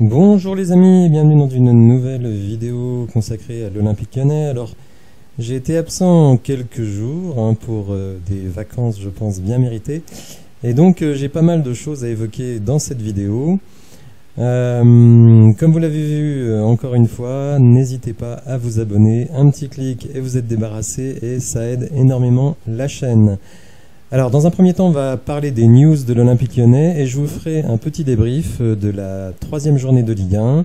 Bonjour les amis, bienvenue dans une nouvelle vidéo consacrée à l'Olympique Lyonnais. Alors, j'ai été absent quelques jours pour des vacances, je pense, bien méritées. Et donc, j'ai pas mal de choses à évoquer dans cette vidéo. Comme vous l'avez vu encore une fois, n'hésitez pas à vous abonner. Un petit clic et vous êtes débarrassé et ça aide énormément la chaîne. Alors, dans un premier temps, on va parler des news de l'Olympique Lyonnais et je vous ferai un petit débrief de la 3e journée de Ligue 1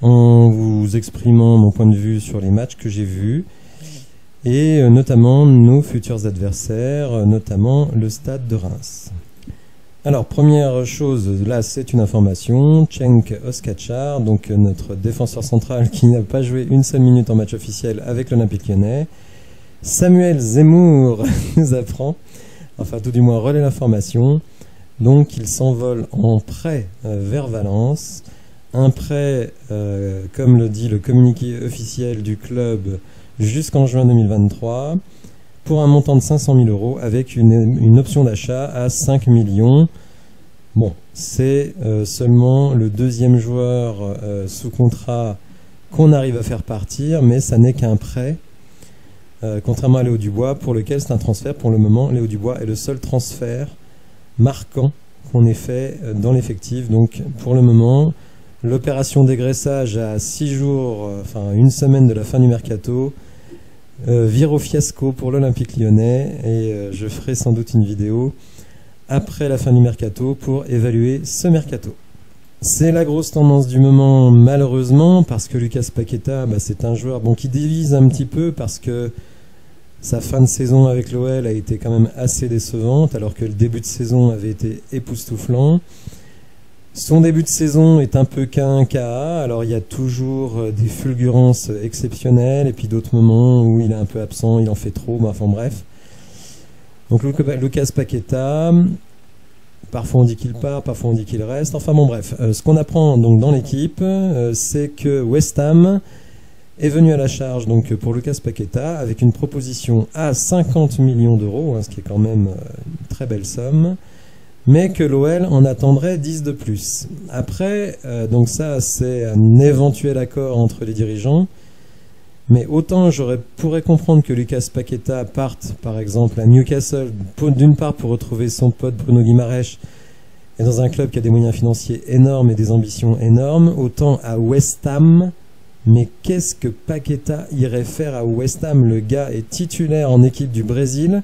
en vous exprimant mon point de vue sur les matchs que j'ai vus et notamment nos futurs adversaires, notamment le Stade de Reims. Alors, première chose, là c'est une information, Cenk Özkaçar, donc notre défenseur central qui n'a pas joué une seule minute en match officiel avec l'Olympique Lyonnais, Samuel Zemmour nous apprend, enfin tout du moins relaie l'information, donc il s'envole en prêt vers Valence, un prêt, comme le dit le communiqué officiel du club, jusqu'en juin 2023, pour un montant de 500 000 € avec une option d'achat à 5 millions. Bon, c'est seulement le deuxième joueur sous contrat qu'on arrive à faire partir, mais ça n'est qu'un prêt. Contrairement à Léo Dubois, pour lequel c'est un transfert. Pour le moment, Léo Dubois est le seul transfert marquant qu'on ait fait dans l'effectif. Donc pour le moment, l'opération dégraissage à 6 jours, enfin une semaine de la fin du mercato, vire au fiasco pour l'Olympique Lyonnais et je ferai sans doute une vidéo après la fin du mercato pour évaluer ce mercato. C'est la grosse tendance du moment malheureusement parce que Lucas Paqueta, c'est un joueur qui divise un petit peu parce que sa fin de saison avec l'OL a été quand même assez décevante alors que le début de saison avait été époustouflant. Son début de saison est un peu qu'un cas, alors il y a toujours des fulgurances exceptionnelles et puis d'autres moments où il est un peu absent, il en fait trop, enfin bref. Donc Lucas Paqueta, parfois on dit qu'il part, parfois on dit qu'il reste, enfin bon bref. Ce qu'on apprend donc dans l'équipe, c'est que West Ham est venu à la charge donc pour Lucas Paqueta avec une proposition à 50 millions d'euros, ce qui est quand même une très belle somme, mais que l'OL en attendrait 10 de plus. Après, donc ça c'est un éventuel accord entre les dirigeants, mais autant pourrais comprendre que Lucas Paqueta parte par exemple à Newcastle, d'une part pour retrouver son pote Bruno Guimaraes, et dans un club qui a des moyens financiers énormes et des ambitions énormes, autant à West Ham. Mais qu'est-ce que Paqueta irait faire à West Ham? Le gars est titulaire en équipe du Brésil,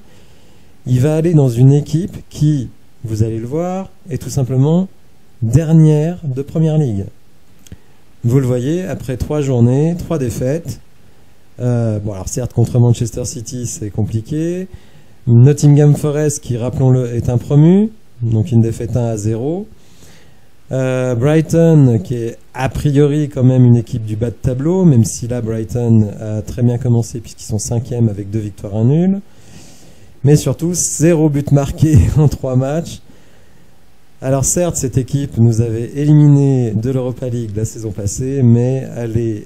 il va aller dans une équipe qui, vous allez le voir, est tout simplement dernière de Première Ligue. Vous le voyez, après 3 journées, 3 défaites. Bon, alors certes, contre Manchester City, c'est compliqué. Nottingham Forest, qui, rappelons-le, est un promu, donc une défaite 1-0. Brighton, qui est a priori quand même une équipe du bas de tableau, même si là, Brighton a très bien commencé puisqu'ils sont 5e avec 2 victoires, 1 nul. Mais surtout 0 but marqué en 3 matchs. Alors certes, cette équipe nous avait éliminés de l'Europa League la saison passée, mais aller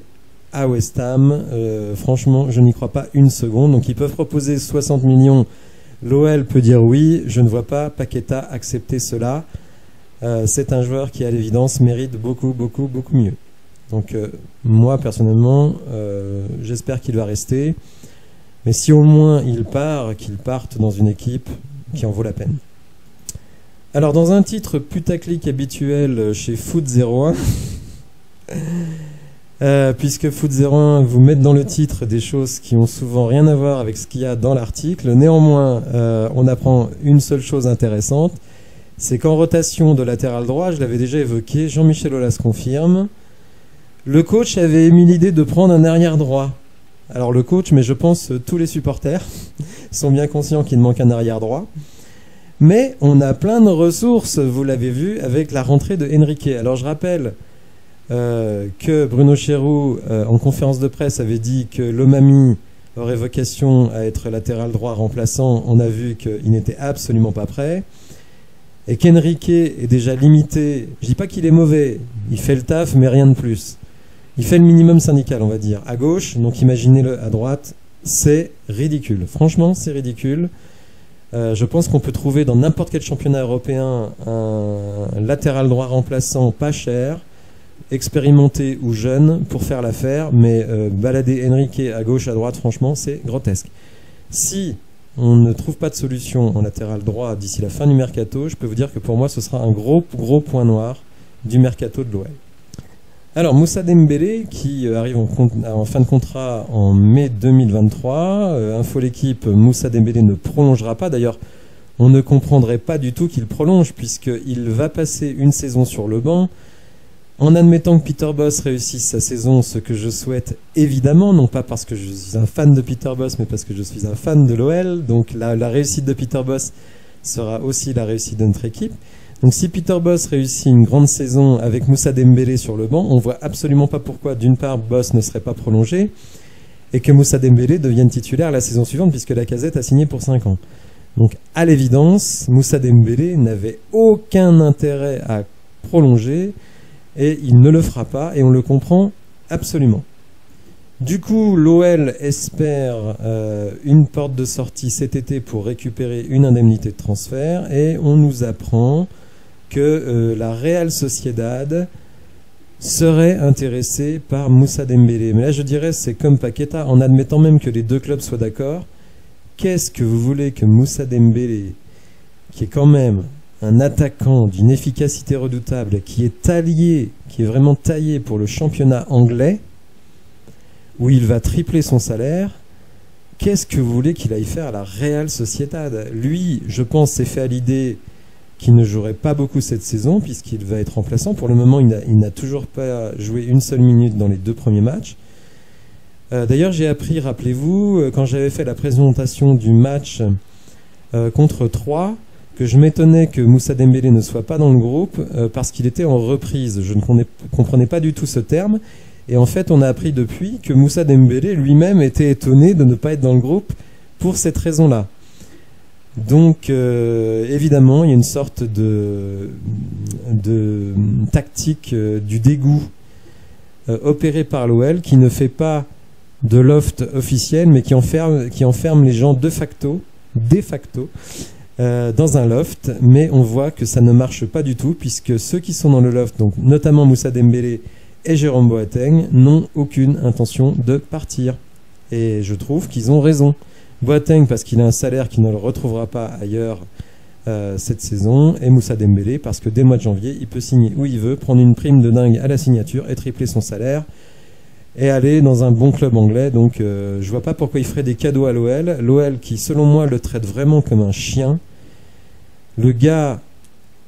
à West Ham, franchement, je n'y crois pas une seconde. Donc ils peuvent proposer 60 millions, l'OL peut dire oui, je ne vois pas Paqueta accepter cela. C'est un joueur qui à l'évidence mérite beaucoup mieux. Donc moi personnellement, j'espère qu'il va rester. Mais si au moins il part, qu'il parte dans une équipe qui en vaut la peine. Alors dans un titre putaclic habituel chez Foot 01, puisque Foot 01 vous met dans le titre des choses qui ont souvent rien à voir avec ce qu'il y a dans l'article, néanmoins on apprend une seule chose intéressante, c'est qu'en rotation de latéral droit, je l'avais déjà évoqué, Jean-Michel Aulas confirme, le coach avait émis l'idée de prendre un arrière droit. Alors le coach, mais je pense tous les supporters sont bien conscients qu'il manque un arrière droit. Mais on a plein de ressources, vous l'avez vu, avec la rentrée de Henrique. Alors je rappelle que Bruno Chéroux, en conférence de presse, avait dit que Lomami aurait vocation à être latéral droit remplaçant. On a vu qu'il n'était absolument pas prêt. Et qu'Henrique est déjà limité. Je dis pas qu'il est mauvais, il fait le taf, mais rien de plus. Il fait le minimum syndical, on va dire, à gauche, donc imaginez-le à droite, c'est ridicule. Franchement, c'est ridicule. Je pense qu'on peut trouver dans n'importe quel championnat européen un latéral droit remplaçant pas cher, expérimentés ou jeunes pour faire l'affaire, mais balader Henrique à gauche, à droite, franchement, c'est grotesque. Si on ne trouve pas de solution en latéral droit d'ici la fin du mercato, je peux vous dire que pour moi, ce sera un gros point noir du mercato de l'OL. Alors, Moussa Dembélé, qui arrive en fin de contrat en mai 2023. Info l'équipe, Moussa Dembélé ne prolongera pas. D'ailleurs, on ne comprendrait pas du tout qu'il prolonge, puisqu'il va passer une saison sur le banc. En admettant que Peter Bosz réussisse sa saison, ce que je souhaite évidemment, non pas parce que je suis un fan de Peter Bosz, mais parce que je suis un fan de l'OL. Donc la réussite de Peter Bosz sera aussi la réussite de notre équipe. Donc si Peter Bosz réussit une grande saison avec Moussa Dembélé sur le banc, on voit absolument pas pourquoi, d'une part, Bosz ne serait pas prolongé et que Moussa Dembélé devienne titulaire la saison suivante, puisque Lacazette a signé pour 5 ans. Donc à l'évidence, Moussa Dembélé n'avait aucun intérêt à prolonger. Et il ne le fera pas, et on le comprend absolument. Du coup, l'OL espère une porte de sortie cet été pour récupérer une indemnité de transfert, et on nous apprend que la Real Sociedad serait intéressée par Moussa Dembélé. Mais là, je dirais, c'est comme Paqueta, en admettant même que les deux clubs soient d'accord. Qu'est-ce que vous voulez que Moussa Dembélé, qui est quand même un attaquant d'une efficacité redoutable, qui est vraiment taillé pour le championnat anglais, où il va tripler son salaire, qu'est-ce que vous voulez qu'il aille faire à la Real Sociedad? Lui, je pense, s'est fait à l'idée qu'il ne jouerait pas beaucoup cette saison, puisqu'il va être remplaçant. Pour le moment, il n'a toujours pas joué une seule minute dans les 2 premiers matchs. D'ailleurs, j'ai appris, rappelez-vous, quand j'avais fait la présentation du match contre Troyes, que je m'étonnais que Moussa Dembélé ne soit pas dans le groupe parce qu'il était en reprise. Je ne comprenais pas du tout ce terme. Et en fait, on a appris depuis que Moussa Dembélé lui-même était étonné de ne pas être dans le groupe pour cette raison-là. Donc, évidemment, il y a une sorte de tactique du dégoût opérée par l'OL qui ne fait pas de loft officiel, mais qui enferme les gens de facto dans un loft, mais on voit que ça ne marche pas du tout, puisque ceux qui sont dans le loft, donc notamment Moussa Dembélé et Jérôme Boateng, n'ont aucune intention de partir. Et je trouve qu'ils ont raison. Boateng parce qu'il a un salaire qu'il ne le retrouvera pas ailleurs cette saison, et Moussa Dembélé parce que dès le mois de janvier, il peut signer où il veut, prendre une prime de dingue à la signature et tripler son salaire et aller dans un bon club anglais. Donc je vois pas pourquoi il ferait des cadeaux à l'OL. L'OL qui, selon moi, le traite vraiment comme un chien. Le gars,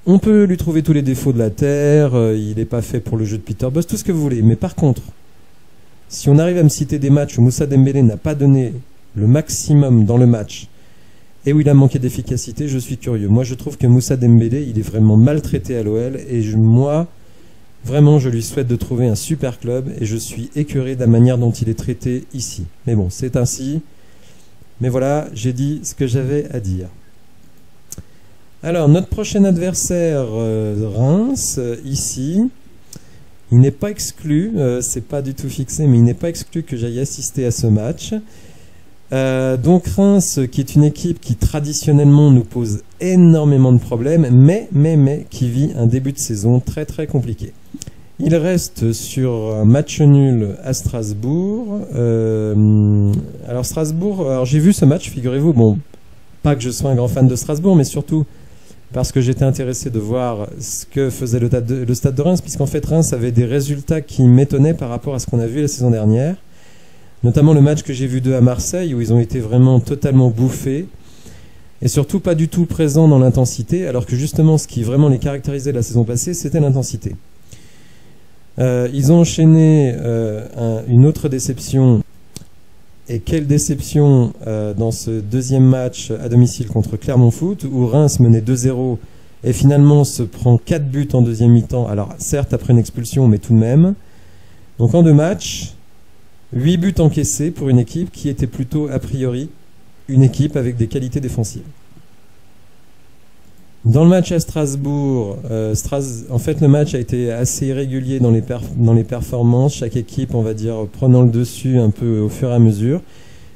on peut lui trouver tous les défauts de la terre, il n'est pas fait pour le jeu de Peter Bosz, tout ce que vous voulez. Mais par contre, si on arrive à me citer des matchs où Moussa Dembélé n'a pas donné le maximum dans le match et où il a manqué d'efficacité, je suis curieux. Moi, je trouve que Moussa Dembélé, il est vraiment maltraité à l'OL, et moi, vraiment, je lui souhaite de trouver un super club, et je suis écœuré de la manière dont il est traité ici. Mais bon, c'est ainsi. Mais voilà, j'ai dit ce que j'avais à dire. Alors, notre prochain adversaire, Reims, ici, il n'est pas exclu, c'est pas du tout fixé, mais il n'est pas exclu que j'aille assister à ce match. Donc Reims, qui est une équipe qui traditionnellement nous pose énormément de problèmes, mais qui vit un début de saison très très compliqué. Il reste sur un match nul à Strasbourg. Alors Strasbourg, j'ai vu ce match, figurez-vous, bon, pas que je sois un grand fan de Strasbourg, mais surtout parce que j'étais intéressé de voir ce que faisait le stade de Reims, puisqu'en fait Reims avait des résultats qui m'étonnaient par rapport à ce qu'on a vu la saison dernière. Notamment le match que j'ai vu d'eux à Marseille, où ils ont été vraiment totalement bouffés, et surtout pas du tout présents dans l'intensité, alors que justement ce qui vraiment les caractérisait la saison passée, c'était l'intensité. Ils ont enchaîné une autre déception, et quelle déception dans ce deuxième match à domicile contre Clermont Foot, où Reims menait 2-0 et finalement se prend 4 buts en deuxième mi-temps, alors certes après une expulsion, mais tout de même. Donc en 2 matchs, 8 buts encaissés pour une équipe qui était plutôt, a priori, une équipe avec des qualités défensives. Dans le match à Strasbourg, en fait le match a été assez irrégulier dans les performances, chaque équipe, on va dire, prenant le dessus un peu au fur et à mesure.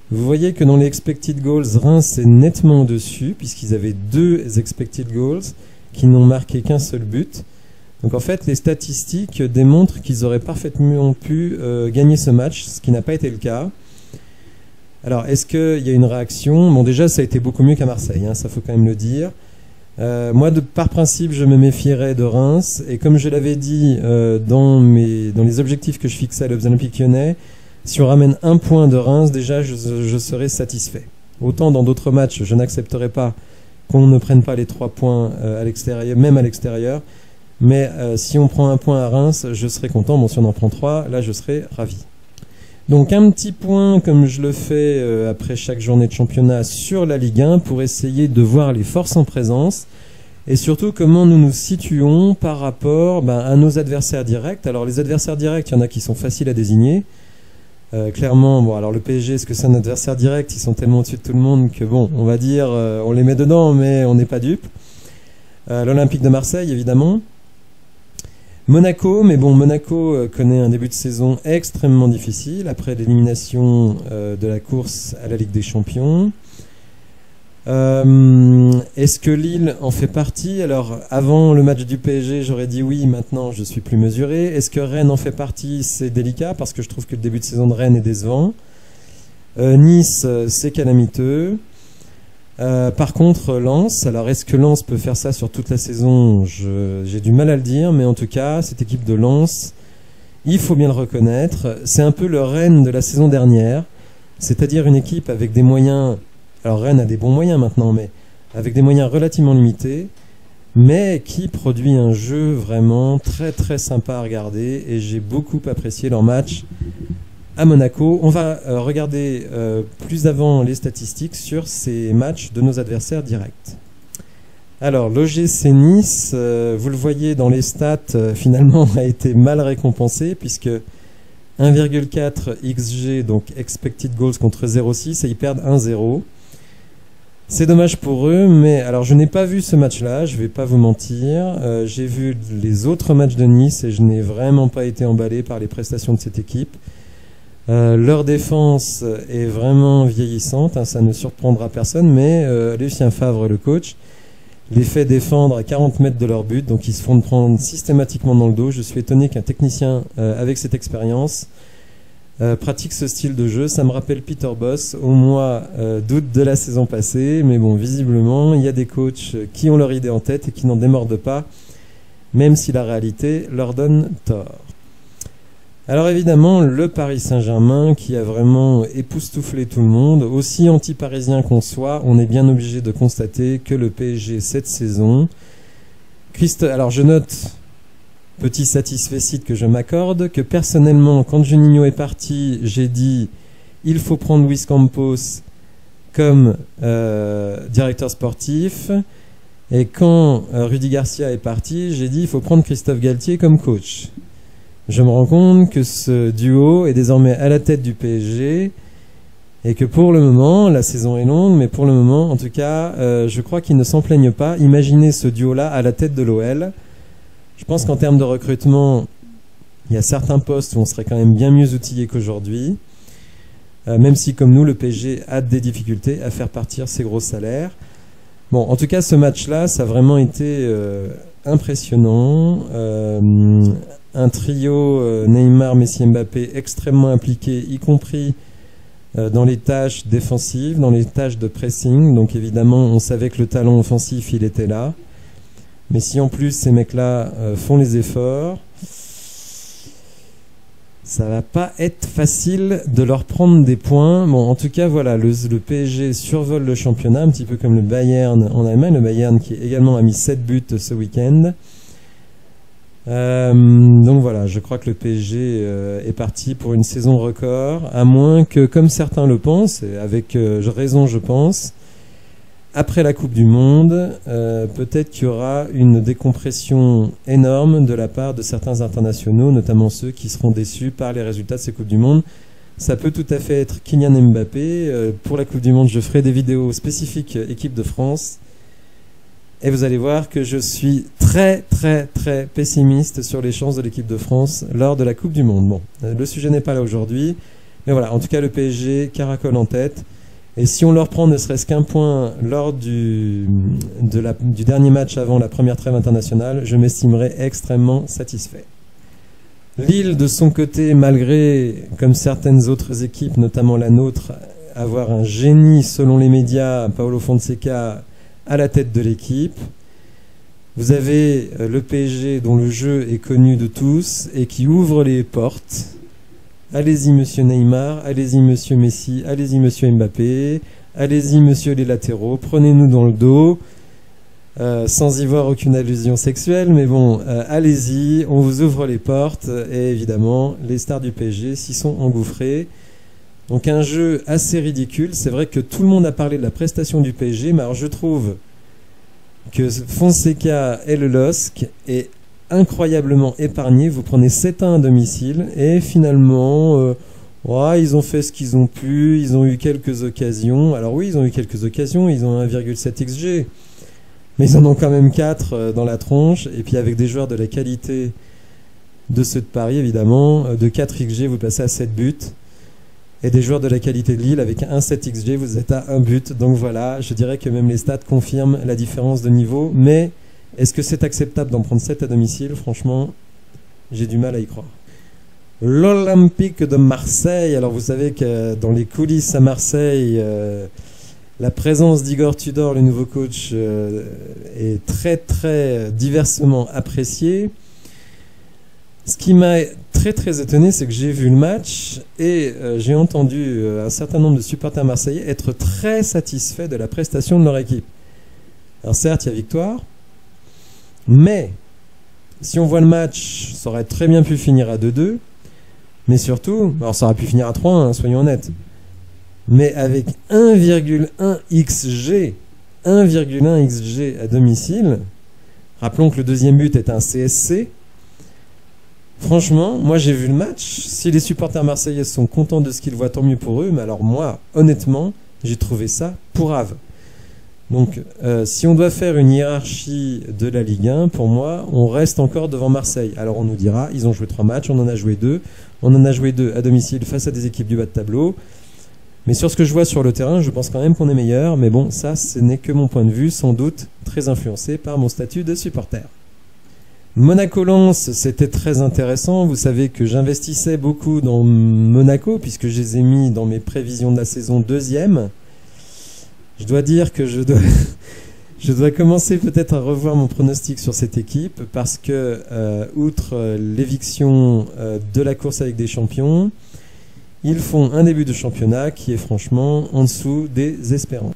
Vous voyez que dans les expected goals, Reims est nettement au-dessus, puisqu'ils avaient 2 expected goals qui n'ont marqué qu'un seul but. Donc en fait, les statistiques démontrent qu'ils auraient parfaitement pu gagner ce match, ce qui n'a pas été le cas. Alors, est-ce qu'il y a une réaction? Bon, déjà, ça a été beaucoup mieux qu'à Marseille, hein, ça faut quand même le dire. Moi, par principe, je me méfierais de Reims, et comme je l'avais dit dans les objectifs que je fixais à l'Olympique Lyonnais, si on ramène un point de Reims, déjà, je serais satisfait. Autant dans d'autres matchs, je n'accepterai pas qu'on ne prenne pas les 3 points à l'extérieur, même à l'extérieur. Mais si on prend un point à Reims, je serai content. Bon, si on en prend 3, là, je serai ravi. Donc un petit point, comme je le fais après chaque journée de championnat, sur la Ligue 1, pour essayer de voir les forces en présence, et surtout comment nous nous situons par rapport à nos adversaires directs. Alors les adversaires directs, il y en a qui sont faciles à désigner. Clairement, bon, alors le PSG, est-ce que c'est un adversaire direct? Ils sont tellement au-dessus de tout le monde que bon, on va dire, on les met dedans, mais on n'est pas dupe. L'Olympique de Marseille, évidemment. Monaco, mais bon, Monaco connaît un début de saison extrêmement difficile après l'élimination de la course à la Ligue des Champions. Est-ce que Lille en fait partie? Alors, avant le match du PSG, j'aurais dit oui, maintenant je suis plus mesuré. Est-ce que Rennes en fait partie? C'est délicat parce que je trouve que le début de saison de Rennes est décevant. Nice, c'est calamiteux. Par contre, Lens, alors est-ce que Lens peut faire ça sur toute la saison? J'ai du mal à le dire, mais en tout cas, cette équipe de Lens, il faut bien le reconnaître, c'est un peu le Rennes de la saison dernière, c'est-à-dire une équipe avec des moyens, alors Rennes a des bons moyens maintenant, mais avec des moyens relativement limités, mais qui produit un jeu vraiment très très sympa à regarder, et j'ai beaucoup apprécié leur match à Monaco. On va regarder plus avant les statistiques sur ces matchs de nos adversaires directs. Alors, l'OGC Nice, vous le voyez dans les stats, finalement a été mal récompensé puisque 1,4 XG, donc expected goals contre 0,6, et ils perdent 1-0. C'est dommage pour eux, mais alors je n'ai pas vu ce match-là, je vais pas vous mentir. J'ai vu les autres matchs de Nice et je n'ai vraiment pas été emballé par les prestations de cette équipe. Leur défense est vraiment vieillissante, hein, ça ne surprendra personne, mais Lucien Favre, le coach, les fait défendre à 40 mètres de leur but, donc ils se font prendre systématiquement dans le dos. Je suis étonné qu'un technicien avec cette expérience pratique ce style de jeu. Ça me rappelle Peter Bosz au mois d'août de la saison passée, mais bon, visiblement, il y a des coachs qui ont leur idée en tête et qui n'en démordent pas, même si la réalité leur donne tort. Alors évidemment, le Paris Saint-Germain qui a vraiment époustouflé tout le monde, aussi anti-parisien qu'on soit, on est bien obligé de constater que le PSG cette saison... Alors je note, petit satisfecit que je m'accorde, que personnellement, quand Juninho est parti, j'ai dit il faut prendre Luis Campos comme directeur sportif, et quand Rudy Garcia est parti, j'ai dit il faut prendre Christophe Galtier comme coach. Je me rends compte que ce duo est désormais à la tête du PSG et que pour le moment, la saison est longue, mais pour le moment, en tout cas, je crois qu'ils ne s'en plaignent pas. Imaginez ce duo-là à la tête de l'OL. Je pense qu'en termes de recrutement, il y a certains postes où on serait quand même bien mieux outillé qu'aujourd'hui, même si, comme nous, le PSG a des difficultés à faire partir ses gros salaires. Bon, en tout cas, ce match-là, ça a vraiment été impressionnant. Un trio Neymar, Messi, Mbappé extrêmement impliqué, y compris dans les tâches défensives, dans les tâches de pressing. Donc évidemment, on savait que le talent offensif, il était là. Mais si en plus ces mecs-là font les efforts, ça va pas être facile de leur prendre des points. Bon, en tout cas, voilà, le PSG survole le championnat, un petit peu comme le Bayern en Allemagne. Le Bayern qui également a mis 7 buts ce week-end. Donc voilà, je crois que le PSG est parti pour une saison record, à moins que, comme certains le pensent, et avec raison je pense, après la Coupe du Monde, peut-être qu'il y aura une décompression énorme de la part de certains internationaux, notamment ceux qui seront déçus par les résultats de ces Coupes du Monde. Ça peut tout à fait être Kylian Mbappé. Pour la Coupe du Monde, je ferai des vidéos spécifiques équipe de France. Et vous allez voir que je suis très très très pessimiste sur les chances de l'équipe de France lors de la Coupe du Monde. Bon, le sujet n'est pas là aujourd'hui, mais voilà, en tout cas le PSG caracole en tête. Et si on leur prend ne serait-ce qu'un point lors du dernier match avant la première trêve internationale, je m'estimerais extrêmement satisfait. Lille, de son côté, malgré, comme certaines autres équipes, notamment la nôtre, avoir un génie selon les médias, Paolo Fonseca, à la tête de l'équipe. Vous avez le PSG dont le jeu est connu de tous et qui ouvre les portes. Allez-y monsieur Neymar, allez-y monsieur Messi, allez-y monsieur Mbappé, allez-y monsieur les latéraux, prenez-nous dans le dos, sans y voir aucune allusion sexuelle, mais bon, allez-y, on vous ouvre les portes, et évidemment, les stars du PSG s'y sont engouffrés. Donc un jeu assez ridicule, c'est vrai que tout le monde a parlé de la prestation du PSG, mais alors je trouve que Fonseca et le LOSC est incroyablement épargné. Vous prenez 7-1 à domicile et finalement ils ont fait ce qu'ils ont pu, ils ont eu quelques occasions. Alors oui, ils ont eu quelques occasions, ils ont 1,7 XG, mais ils en ont quand même 4 dans la tronche, et puis avec des joueurs de la qualité de ceux de Paris, évidemment, de 4 XG vous passez à 7 buts, et des joueurs de la qualité de Lille avec un 7 XG vous êtes à 1 but. Donc voilà, je dirais que même les stats confirment la différence de niveau, mais est-ce que c'est acceptable d'en prendre 7 à domicile? Franchement, j'ai du mal à y croire. L'Olympique de Marseille. Alors vous savez que dans les coulisses à Marseille, la présence d'Igor Tudor, le nouveau coach, est très très diversement appréciée. Ce qui m'a très très étonné, c'est que j'ai vu le match et j'ai entendu un certain nombre de supporters marseillais être très satisfaits de la prestation de leur équipe. Alors certes, il y a victoire, mais si on voit le match, ça aurait très bien pu finir à 2-2, mais surtout, alors ça aurait pu finir à 3-1, soyons honnêtes, mais avec 1,1 XG, 1,1 XG à domicile, rappelons que le deuxième but est un CSC. Franchement, moi j'ai vu le match, si les supporters marseillais sont contents de ce qu'ils voient, tant mieux pour eux, mais alors moi, honnêtement, j'ai trouvé ça pourrave. Donc, si on doit faire une hiérarchie de la Ligue 1, pour moi, on reste encore devant Marseille. Alors on nous dira, ils ont joué 3 matchs, on en a joué 2. On en a joué 2 à domicile face à des équipes du bas de tableau. Mais sur ce que je vois sur le terrain, je pense quand même qu'on est meilleur. Mais bon, ça, ce n'est que mon point de vue, sans doute très influencé par mon statut de supporter. Monaco-Lens, c'était très intéressant. Vous savez que j'investissais beaucoup dans Monaco, puisque je les ai mis dans mes prévisions de la saison 2e. Je dois dire que je dois commencer peut-être à revoir mon pronostic sur cette équipe, parce que, outre l'éviction de la course avec des champions, ils font un début de championnat qui est franchement en dessous des espérants.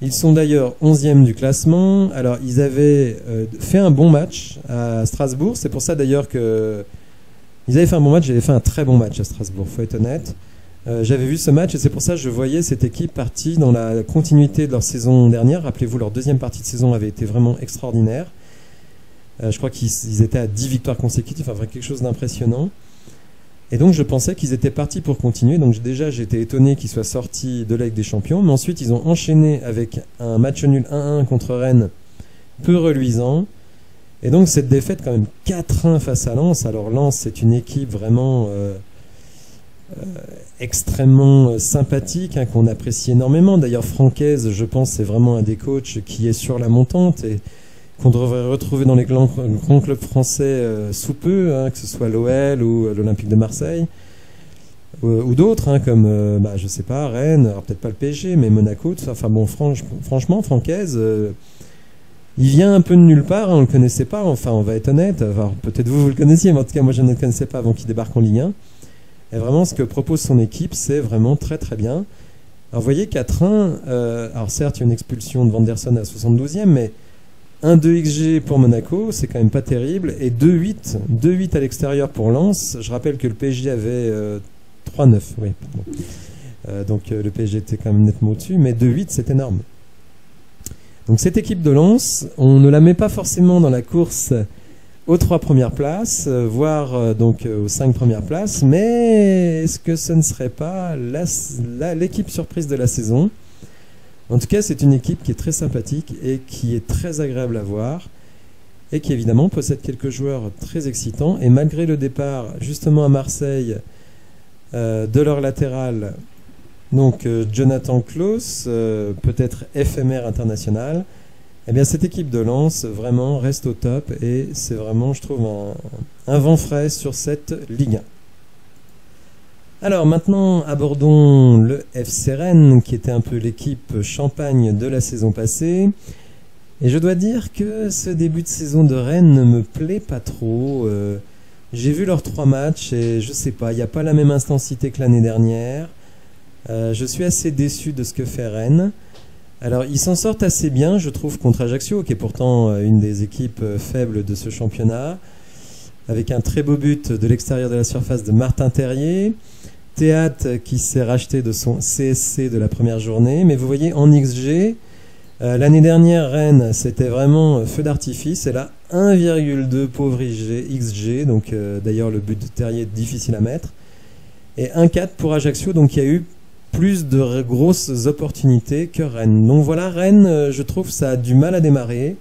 Ils sont d'ailleurs 11e du classement. Alors, ils avaient fait un bon match à Strasbourg. C'est pour ça d'ailleurs que ils avaient fait un bon match. J'avais fait un très bon match à Strasbourg, faut être honnête. J'avais vu ce match et c'est pour ça que je voyais cette équipe partie dans la continuité de leur saison dernière. Rappelez-vous, leur deuxième partie de saison avait été vraiment extraordinaire. Je crois qu'ils étaient à 10 victoires consécutives, enfin quelque chose d'impressionnant. Et donc je pensais qu'ils étaient partis pour continuer. Donc déjà j'étais étonné qu'ils soient sortis de la Ligue des Champions. Mais ensuite ils ont enchaîné avec un match nul 1-1 contre Rennes, peu reluisant. Et donc cette défaite quand même 4-1 face à Lens. Alors Lens c'est une équipe vraiment extrêmement sympathique, hein, qu'on apprécie énormément. D'ailleurs Francaise, je pense, c'est vraiment un des coachs qui est sur la montante et qu'on devrait retrouver dans les grands clubs français sous peu, hein, que ce soit l'OL ou l'Olympique de Marseille ou d'autres, hein, comme je sais pas, Rennes, alors peut-être pas le PSG, mais Monaco. Enfin bon, franchement, Francaise, il vient un peu de nulle part, hein, on le connaissait pas. Enfin, on va être honnête. Peut-être vous le connaissiez, mais en tout cas moi je ne le connaissais pas avant qu'il débarque en Ligue 1. Et vraiment, ce que propose son équipe, c'est vraiment très très bien. Alors vous voyez, 4-1, alors certes, il y a une expulsion de Vanderson à la 72e, mais 1,2 XG pour Monaco, c'est quand même pas terrible. Et 2,8 à l'extérieur pour Lens. Je rappelle que le PSG avait 3,9. Oui, donc le PSG était quand même nettement au-dessus, mais 2,8 c'est énorme. Donc cette équipe de Lens, on ne la met pas forcément dans la course aux 3 premières places, voire donc aux 5 premières places, mais est-ce que ce ne serait pas l'équipe surprise de la saison? En tout cas, c'est une équipe qui est très sympathique et qui est très agréable à voir et qui évidemment possède quelques joueurs très excitants. Et malgré le départ justement à Marseille de leur latéral Donc Jonathan Klaus, peut-être éphémère international. Eh bien cette équipe de Lens vraiment reste au top et c'est vraiment, je trouve, un vent frais sur cette Ligue 1. Alors maintenant abordons le FC Rennes qui était un peu l'équipe champagne de la saison passée. Et je dois dire que ce début de saison de Rennes ne me plaît pas trop. J'ai vu leurs 3 matchs et je sais pas, il n'y a pas la même intensité que l'année dernière. Je suis assez déçu de ce que fait Rennes. Alors ils s'en sortent assez bien, je trouve, contre Ajaccio, qui est pourtant une des équipes faibles de ce championnat, avec un très beau but de l'extérieur de la surface de Martin Terrier. Théâtre qui s'est racheté de son CSC de la première journée. Mais vous voyez, en XG, l'année dernière, Rennes, c'était vraiment feu d'artifice. Et là, 1,2 pauvre XG, donc d'ailleurs le but de Terrier est difficile à mettre. Et 1,4 pour Ajaccio, donc il y a eu plus de grosses opportunités que Rennes. Donc voilà, Rennes, je trouve ça a du mal à démarrer.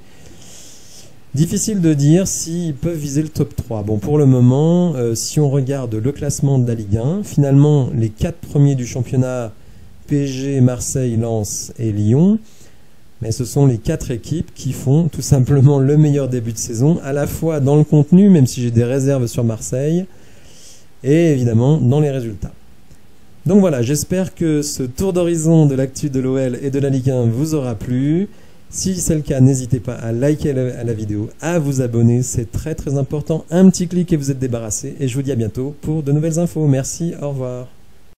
Difficile de dire s'ils peuvent viser le top 3. Bon, pour le moment, si on regarde le classement de la Ligue 1, finalement, les 4 premiers du championnat, PSG, Marseille, Lens et Lyon, mais ce sont les 4 équipes qui font tout simplement le meilleur début de saison, à la fois dans le contenu, même si j'ai des réserves sur Marseille, et évidemment dans les résultats. Donc voilà, j'espère que ce tour d'horizon de l'actu de l'OL et de la Ligue 1 vous aura plu. Si c'est le cas, n'hésitez pas à liker la vidéo, à vous abonner, c'est très très important. Un petit clic et vous êtes débarrassé. Et je vous dis à bientôt pour de nouvelles infos. Merci, au revoir.